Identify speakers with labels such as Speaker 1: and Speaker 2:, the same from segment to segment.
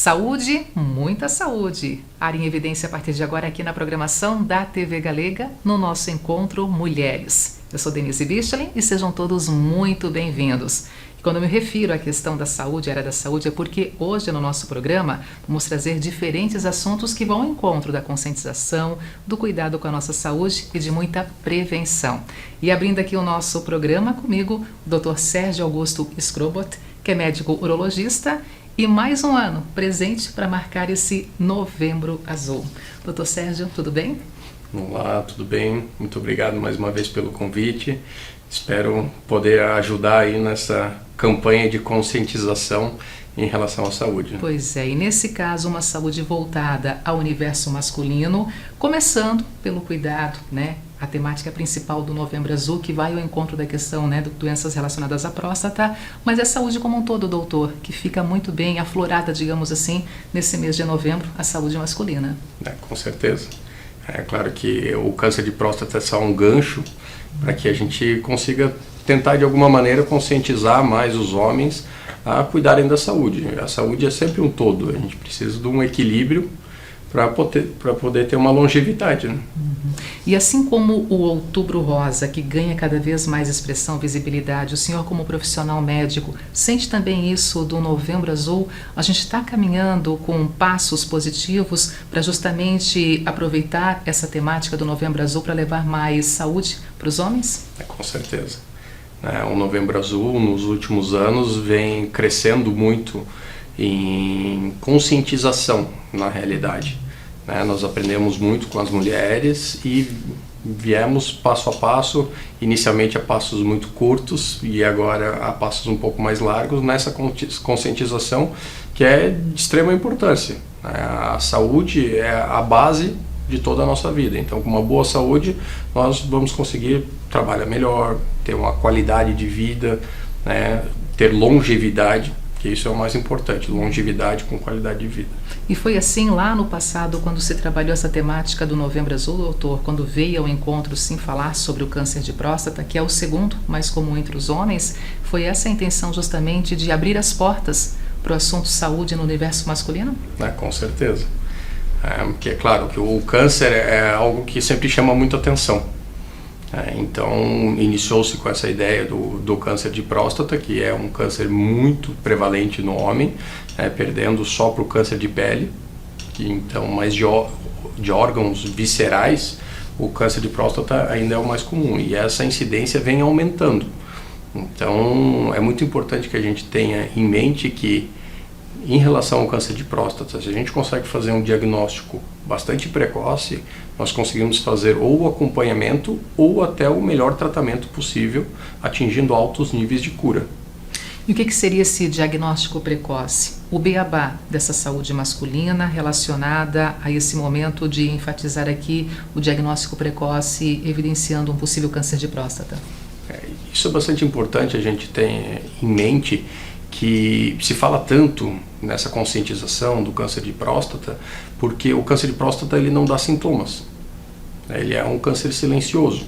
Speaker 1: Saúde, muita saúde. Área em Evidência a partir de agora aqui na programação da TV Galega, no nosso encontro Mulheres. Eu sou Denise Bichlin e sejam todos muito bem-vindos. Quando eu me refiro à questão da saúde, área da saúde, é porque hoje no nosso programa vamos trazer diferentes assuntos que vão ao encontro da conscientização, do cuidado com a nossa saúde e de muita prevenção. E abrindo aqui o nosso programa comigo, o Dr. Sérgio Augusto Scrobot, que é médico urologista e mais um ano presente para marcar esse Novembro Azul. Dr. Sérgio, tudo bem?
Speaker 2: Olá, tudo bem? Muito obrigado mais uma vez pelo convite. Espero poder ajudar aí nessa campanha de conscientização em relação à saúde.
Speaker 1: Pois é, e nesse caso uma saúde voltada ao universo masculino, começando pelo cuidado, né? A temática principal do Novembro Azul, que vai ao encontro da questão, né, de doenças relacionadas à próstata, mas é saúde como um todo, doutor, que fica muito bem aflorada, digamos assim, nesse mês de novembro, a saúde masculina.
Speaker 2: Com certeza. É claro que o câncer de próstata é só um gancho para que a gente consiga tentar de alguma maneira conscientizar mais os homens a cuidarem da saúde. A saúde é sempre um todo, a gente precisa de um equilíbrio para poder ter uma longevidade, né?
Speaker 1: E assim como o Outubro Rosa, que ganha cada vez mais expressão, visibilidade, o senhor como profissional médico sente também isso do Novembro Azul? A gente está caminhando com passos positivos para justamente aproveitar essa temática do Novembro Azul para levar mais saúde para os homens?
Speaker 2: Com certeza. O Novembro Azul, nos últimos anos, vem crescendo muito em conscientização, na realidade. Nós aprendemos muito com as mulheres e viemos passo a passo, inicialmente a passos muito curtos e agora a passos um pouco mais largos, nessa conscientização que é de extrema importância. A saúde é a base de toda a nossa vida, então com uma boa saúde nós vamos conseguir trabalhar melhor, ter uma qualidade de vida, ter longevidade, que isso é o mais importante, longevidade com qualidade de vida.
Speaker 1: E foi assim lá no passado, quando se trabalhou essa temática do Novembro Azul, doutor, quando veio ao encontro sim falar sobre o câncer de próstata, que é o segundo mais comum entre os homens, foi essa a intenção justamente de abrir as portas para o assunto saúde no universo masculino?
Speaker 2: Com certeza. Porque é claro que o câncer é algo que sempre chama muita atenção. Então iniciou-se com essa ideia do câncer de próstata, que é um câncer muito prevalente no homem, perdendo só para o câncer de pele, que então mais de órgãos viscerais, o câncer de próstata ainda é o mais comum e essa incidência vem aumentando. Então é muito importante que a gente tenha em mente que em relação ao câncer de próstata, se a gente consegue fazer um diagnóstico bastante precoce, nós conseguimos fazer ou o acompanhamento ou até o melhor tratamento possível, atingindo altos níveis de cura.
Speaker 1: E o que seria esse diagnóstico precoce? O beabá dessa saúde masculina relacionada a esse momento de enfatizar aqui o diagnóstico precoce, evidenciando um possível câncer de próstata.
Speaker 2: Isso é bastante importante a gente ter em mente, que se fala tanto nessa conscientização do câncer de próstata, porque o câncer de próstata ele não dá sintomas, ele é um câncer silencioso.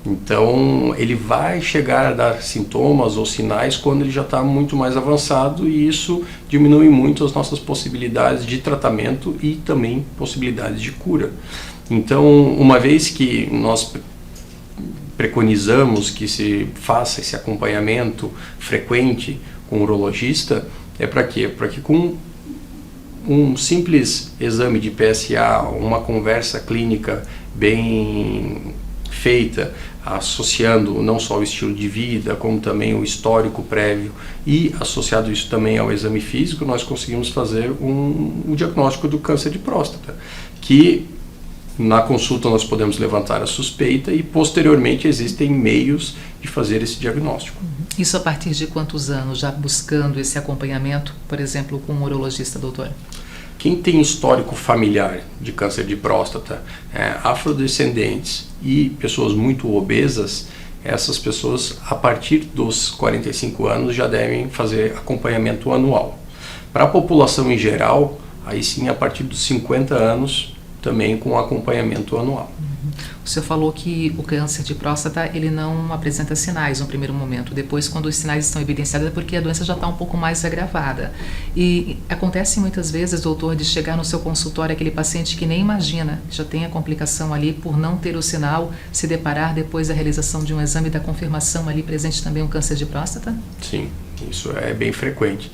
Speaker 2: Então ele vai chegar a dar sintomas ou sinais quando ele já está muito mais avançado e isso diminui muito as nossas possibilidades de tratamento e também possibilidades de cura. Então, uma vez que nós preconizamos que se faça esse acompanhamento frequente com o urologista, é para quê? Para que com um simples exame de PSA, uma conversa clínica bem feita, associando não só o estilo de vida, como também o histórico prévio e associado isso também ao exame físico, nós conseguimos fazer um diagnóstico do câncer de próstata, que na consulta nós podemos levantar a suspeita e posteriormente existem meios de fazer esse diagnóstico.
Speaker 1: Isso a partir de quantos anos, já buscando esse acompanhamento, por exemplo, com um urologista, doutor?
Speaker 2: Quem tem histórico familiar de câncer de próstata, afrodescendentes e pessoas muito obesas, essas pessoas a partir dos 45 anos já devem fazer acompanhamento anual. Para a população em geral, aí sim a partir dos 50 anos também com acompanhamento anual.
Speaker 1: O senhor falou que o câncer de próstata ele não apresenta sinais no primeiro momento. Depois, quando os sinais estão evidenciados, é porque a doença já está um pouco mais agravada. E acontece muitas vezes, doutor, de chegar no seu consultório aquele paciente que nem imagina, já tem a complicação ali por não ter o sinal, se deparar depois da realização de um exame da confirmação ali presente também um câncer de próstata?
Speaker 2: Sim, isso é bem frequente.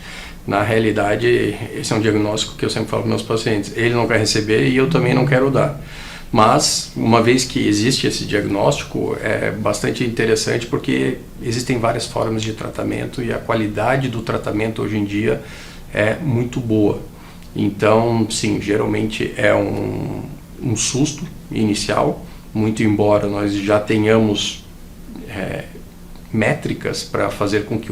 Speaker 2: Na realidade, esse é um diagnóstico que eu sempre falo para meus pacientes. Ele não quer receber e eu também não quero dar. Mas, uma vez que existe esse diagnóstico, é bastante interessante porque existem várias formas de tratamento e a qualidade do tratamento hoje em dia é muito boa. Então, sim, geralmente é um susto inicial, muito embora nós já tenhamos métricas para fazer com que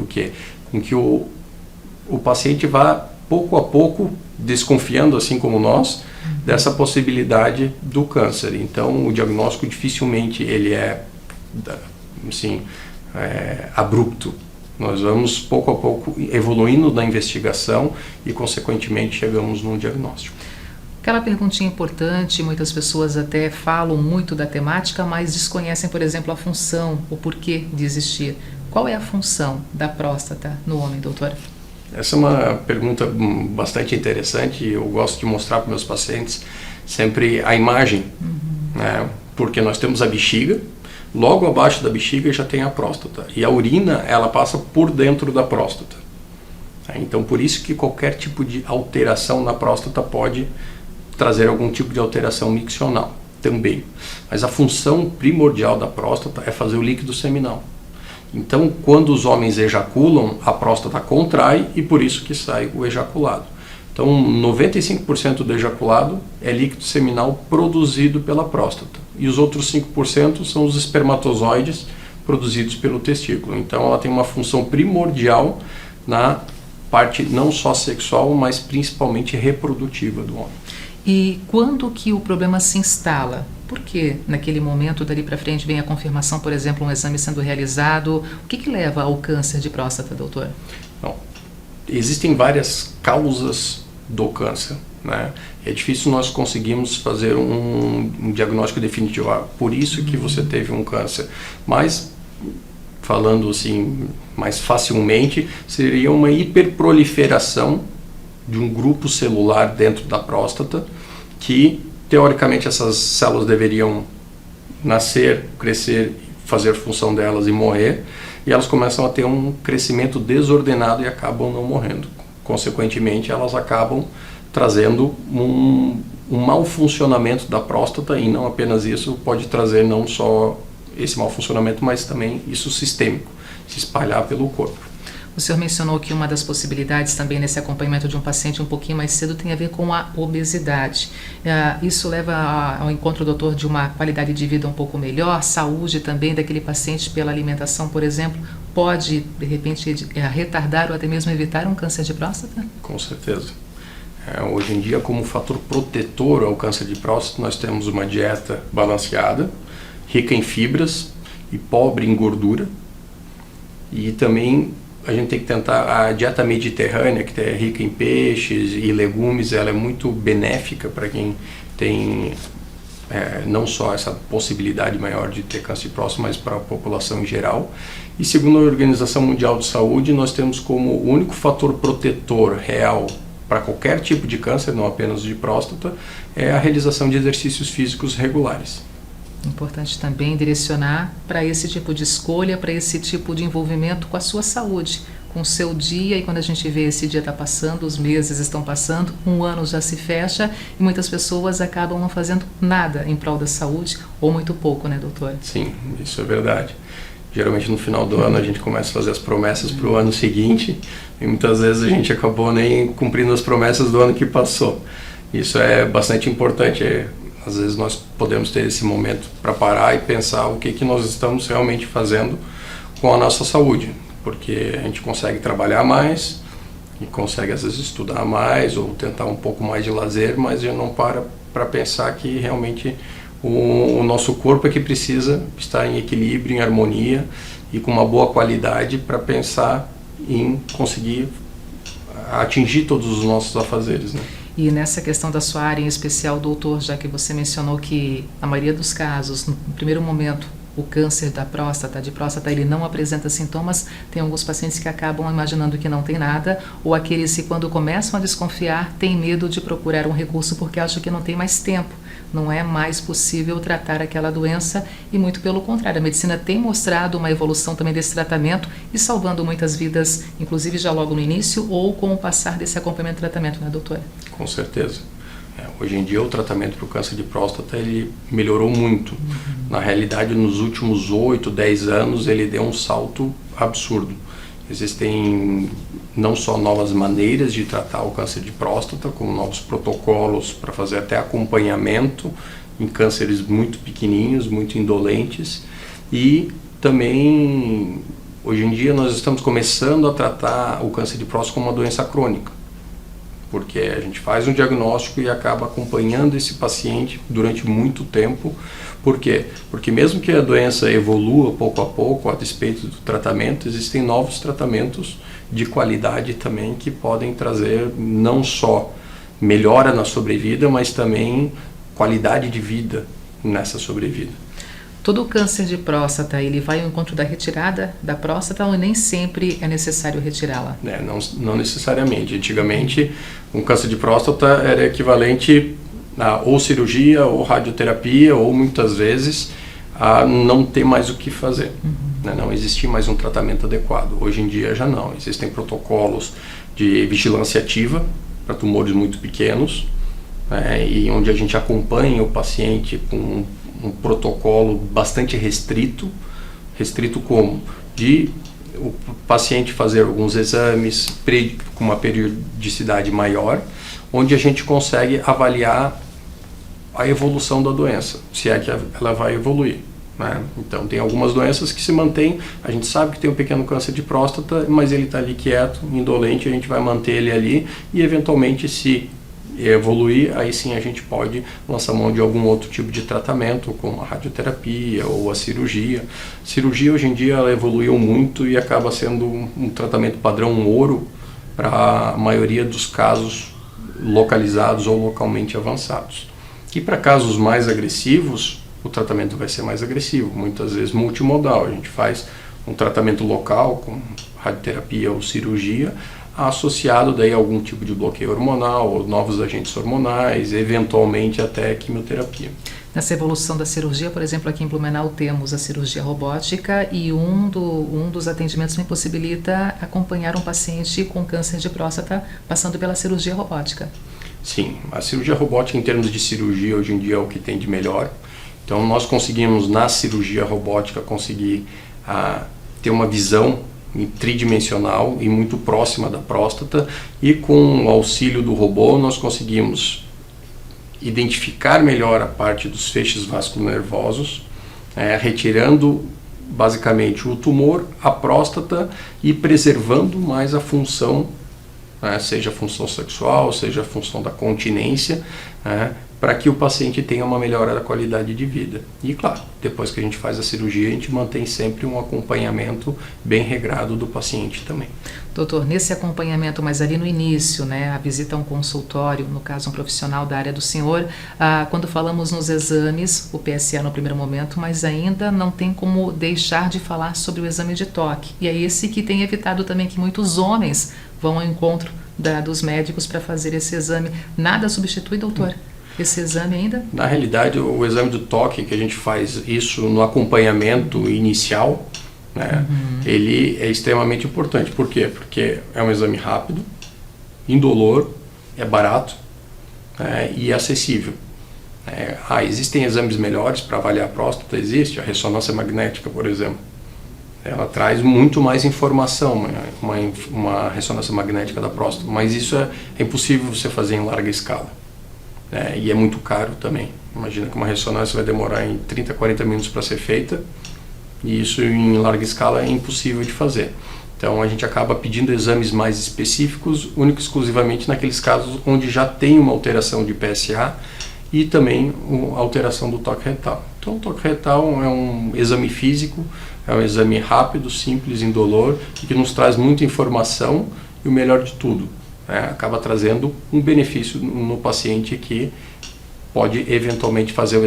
Speaker 2: o paciente vá pouco a pouco desconfiando, assim como nós, dessa possibilidade do câncer. Então, o diagnóstico dificilmente ele é assim, abrupto. Nós vamos pouco a pouco evoluindo na investigação e, consequentemente, chegamos num diagnóstico.
Speaker 1: Aquela perguntinha importante, muitas pessoas até falam muito da temática, mas desconhecem, por exemplo, a função, o porquê de existir. Qual é a função da próstata no homem, doutora?
Speaker 2: Essa é uma pergunta bastante interessante e eu gosto de mostrar para meus pacientes sempre a imagem, né? Porque nós temos a bexiga, logo abaixo da bexiga já tem a próstata e a urina ela passa por dentro da próstata. Então por isso que qualquer tipo de alteração na próstata pode trazer algum tipo de alteração miccional também. Mas a função primordial da próstata é fazer o líquido seminal. Então, quando os homens ejaculam, a próstata contrai e por isso que sai o ejaculado. Então, 95% do ejaculado é líquido seminal produzido pela próstata. E os outros 5% são os espermatozoides produzidos pelo testículo. Então, ela tem uma função primordial na parte não só sexual, mas principalmente reprodutiva do homem.
Speaker 1: E quando que o problema se instala? Por que naquele momento, dali para frente, vem a confirmação, por exemplo, um exame sendo realizado? O que leva ao câncer de próstata, doutor?
Speaker 2: Bom, existem várias causas do câncer, né? É difícil nós conseguirmos fazer um diagnóstico definitivo. Por isso que você teve um câncer. Mas, falando assim mais facilmente, seria uma hiperproliferação de um grupo celular dentro da próstata que, teoricamente, essas células deveriam nascer, crescer, fazer função delas e morrer, e elas começam a ter um crescimento desordenado e acabam não morrendo. Consequentemente, elas acabam trazendo um mau funcionamento da próstata, e não apenas isso, pode trazer não só esse mau funcionamento, mas também isso sistêmico, se espalhar pelo corpo.
Speaker 1: O senhor mencionou que uma das possibilidades também nesse acompanhamento de um paciente um pouquinho mais cedo tem a ver com a obesidade. Isso leva ao encontro, doutor, de uma qualidade de vida um pouco melhor, saúde também daquele paciente pela alimentação, por exemplo, pode, de repente, retardar ou até mesmo evitar um câncer de próstata?
Speaker 2: Com certeza. Hoje em dia, como fator protetor ao câncer de próstata, nós temos uma dieta balanceada, rica em fibras e pobre em gordura, e também a gente tem que tentar a dieta mediterrânea, que é rica em peixes e legumes, ela é muito benéfica para quem tem não só essa possibilidade maior de ter câncer de próstata, mas para a população em geral. E segundo a Organização Mundial de Saúde, nós temos como o único fator protetor real para qualquer tipo de câncer, não apenas de próstata, é a realização de exercícios físicos regulares.
Speaker 1: Importante também direcionar para esse tipo de escolha, para esse tipo de envolvimento com a sua saúde, com o seu dia, e quando a gente vê esse dia está passando, os meses estão passando, um ano já se fecha e muitas pessoas acabam não fazendo nada em prol da saúde, ou muito pouco, né, doutor?
Speaker 2: Sim, isso é verdade. Geralmente no final do ano a gente começa a fazer as promessas para o ano seguinte e muitas vezes a gente acabou nem cumprindo as promessas do ano que passou. Isso é bastante importante. Às vezes nós podemos ter esse momento para parar e pensar o que nós estamos realmente fazendo com a nossa saúde, porque a gente consegue trabalhar mais e consegue às vezes estudar mais ou tentar um pouco mais de lazer, mas já não para pensar que realmente o nosso corpo é que precisa estar em equilíbrio, em harmonia e com uma boa qualidade para pensar em conseguir atingir todos os nossos afazeres, né?
Speaker 1: E nessa questão da sua área em especial, doutor, já que você mencionou que na maioria dos casos, no primeiro momento, o câncer da próstata, de próstata, ele não apresenta sintomas, tem alguns pacientes que acabam imaginando que não tem nada, ou aqueles que quando começam a desconfiar, têm medo de procurar um recurso porque acham que não tem mais tempo, não é mais possível tratar aquela doença e muito pelo contrário, a medicina tem mostrado uma evolução também desse tratamento e salvando muitas vidas, inclusive já logo no início ou com o passar desse acompanhamento de tratamento, né, doutora?
Speaker 2: Com certeza. Hoje em dia o tratamento para o câncer de próstata ele melhorou muito. Na realidade, nos últimos 8, 10 anos ele deu um salto absurdo. Existem não só novas maneiras de tratar o câncer de próstata, como novos protocolos para fazer até acompanhamento em cânceres muito pequenininhos, muito indolentes, e também hoje em dia nós estamos começando a tratar o câncer de próstata como uma doença crônica. Porque a gente faz um diagnóstico e acaba acompanhando esse paciente durante muito tempo. Por quê? Porque mesmo que a doença evolua pouco a pouco, a despeito do tratamento, existem novos tratamentos de qualidade também que podem trazer não só melhora na sobrevida, mas também qualidade de vida nessa sobrevida.
Speaker 1: Todo câncer de próstata, ele vai ao encontro da retirada da próstata ou nem sempre é necessário retirá-la?
Speaker 2: Não necessariamente. Antigamente, um câncer de próstata era equivalente a ou cirurgia, ou radioterapia, ou muitas vezes a não ter mais o que fazer. Não existia mais um tratamento adequado. Hoje em dia já não. Existem protocolos de vigilância ativa para tumores muito pequenos, e onde a gente acompanha o paciente com um protocolo bastante restrito como? De o paciente fazer alguns exames com uma periodicidade maior, onde a gente consegue avaliar a evolução da doença, se é que ela vai evoluir. Então tem algumas doenças que se mantêm, a gente sabe que tem um pequeno câncer de próstata, mas ele está ali quieto, indolente, a gente vai manter ele ali e eventualmente se evoluir, aí sim a gente pode lançar mão de algum outro tipo de tratamento, como a radioterapia ou a cirurgia. A cirurgia hoje em dia ela evoluiu muito e acaba sendo um tratamento padrão ouro para a maioria dos casos localizados ou localmente avançados. E para casos mais agressivos, o tratamento vai ser mais agressivo, muitas vezes multimodal. A gente faz um tratamento local com radioterapia ou cirurgia, associado daí a algum tipo de bloqueio hormonal ou novos agentes hormonais, eventualmente até quimioterapia.
Speaker 1: Nessa evolução da cirurgia, por exemplo, aqui em Blumenau temos a cirurgia robótica e um dos atendimentos me possibilita acompanhar um paciente com câncer de próstata passando pela cirurgia robótica.
Speaker 2: Sim, a cirurgia robótica em termos de cirurgia hoje em dia é o que tem de melhor. Então nós conseguimos na cirurgia robótica ter uma visão tridimensional e muito próxima da próstata, e com o auxílio do robô nós conseguimos identificar melhor a parte dos feixes vasculonervosos, retirando basicamente o tumor, a próstata, e preservando mais a função, seja a função sexual, seja a função da continência, para que o paciente tenha uma melhora da qualidade de vida. E claro, depois que a gente faz a cirurgia, a gente mantém sempre um acompanhamento bem regrado do paciente também.
Speaker 1: Doutor, nesse acompanhamento, mas ali no início, a visita a um consultório, no caso um profissional da área do senhor, quando falamos nos exames, o PSA no primeiro momento, mas ainda não tem como deixar de falar sobre o exame de toque. E é esse que tem evitado também que muitos homens vão ao encontro dos médicos para fazer esse exame. Nada substitui, doutor? Esse exame ainda? Na realidade, o exame do toque, que a gente faz isso no acompanhamento inicial, ele é extremamente importante. Por quê? Porque é um exame rápido, indolor, é barato e acessível. Existem exames melhores para avaliar a próstata? Existe, a ressonância magnética, por exemplo. Ela traz muito mais informação, uma ressonância magnética da próstata, mas isso é impossível você fazer em larga escala. E é muito caro também. Imagina que uma ressonância vai demorar em 30, 40 minutos para ser feita, e isso em larga escala é impossível de fazer. Então a gente acaba pedindo exames mais específicos, único e exclusivamente naqueles casos onde já tem uma alteração de PSA e também a alteração do toque retal. Então o toque retal é um exame físico, é um exame rápido, simples, indolor, e que nos traz muita informação, e o melhor de tudo,
Speaker 2: acaba trazendo um benefício no paciente que pode eventualmente fazer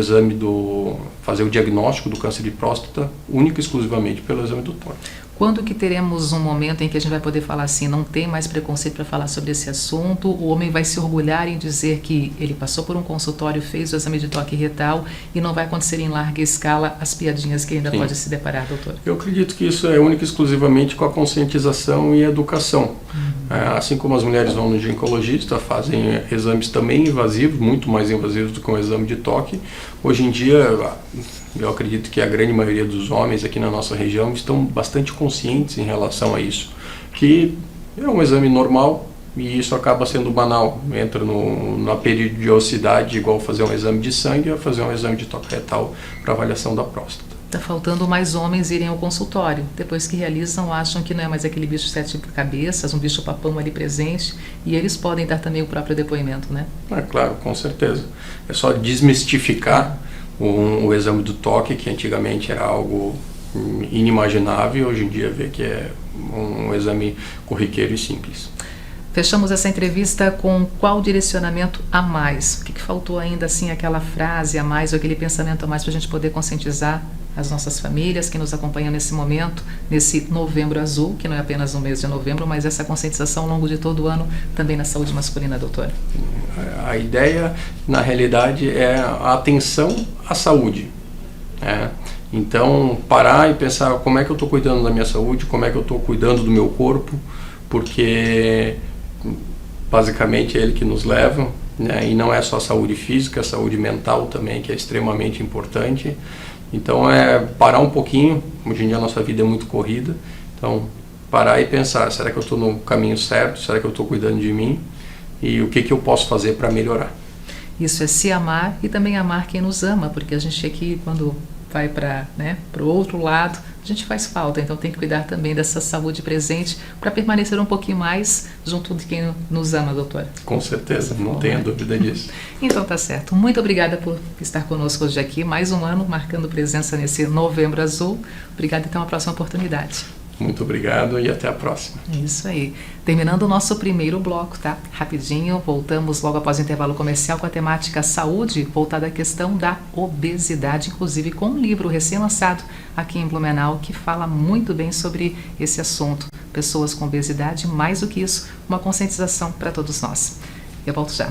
Speaker 2: fazer o diagnóstico do câncer de próstata única e exclusivamente pelo exame do tórax.
Speaker 1: Quando que teremos um momento em que a gente vai poder falar assim, não tem mais preconceito para falar sobre esse assunto, o homem vai se orgulhar em dizer que ele passou por um consultório, fez o exame de toque retal e não vai acontecer em larga escala as piadinhas que ainda pode se deparar, doutor?
Speaker 2: Eu acredito que isso é único e exclusivamente com a conscientização e educação. Assim como as mulheres vão no ginecologista, fazem exames também invasivos, muito mais invasivos do que um exame de toque. Hoje em dia, eu acredito que a grande maioria dos homens aqui na nossa região estão bastante conscientes em relação a isso, que é um exame normal e isso acaba sendo banal, entra na periodicidade igual fazer um exame de sangue ou fazer um exame de toque retal para avaliação da próstata.
Speaker 1: Está faltando mais homens irem ao consultório. Depois que realizam, acham que não é mais aquele bicho de 7 cabeças, um bicho papão ali presente, e eles podem dar também o próprio depoimento, né?
Speaker 2: Claro, com certeza. É só desmistificar o exame do toque, que antigamente era algo inimaginável, hoje em dia vê que é um exame corriqueiro e simples.
Speaker 1: Fechamos essa entrevista com qual direcionamento a mais? O que faltou ainda, assim, aquela frase a mais, ou aquele pensamento a mais para a gente poder conscientizar as nossas famílias que nos acompanham nesse momento, nesse Novembro Azul, que não é apenas no mês de novembro, mas essa conscientização ao longo de todo o ano também na saúde masculina, doutor?
Speaker 2: A ideia, na realidade, é a atenção à saúde. Então, parar e pensar como é que eu estou cuidando da minha saúde, como é que eu estou cuidando do meu corpo, porque basicamente é ele que nos leva, né? E não é só a saúde física, a saúde mental também, que é extremamente importante. Então é parar um pouquinho, hoje em dia a nossa vida é muito corrida, então parar e pensar, será que eu estou no caminho certo, será que eu estou cuidando de mim e o que eu posso fazer para melhorar?
Speaker 1: Isso é se amar e também amar quem nos ama, porque a gente aqui quando vai para o outro lado, a gente faz falta, então tem que cuidar também dessa saúde presente para permanecer um pouquinho mais junto de quem nos ama, doutora.
Speaker 2: Com certeza, não tenha dúvida disso.
Speaker 1: Então tá certo. Muito obrigada por estar conosco hoje aqui, mais um ano marcando presença nesse Novembro Azul. Obrigada e até uma próxima oportunidade.
Speaker 2: Muito obrigado e até a próxima.
Speaker 1: É isso aí. Terminando o nosso primeiro bloco, tá? Rapidinho, voltamos logo após o intervalo comercial com a temática saúde, voltada à questão da obesidade, inclusive com um livro recém-lançado aqui em Blumenau, que fala muito bem sobre esse assunto. Pessoas com obesidade, mais do que isso, uma conscientização para todos nós. Eu volto já.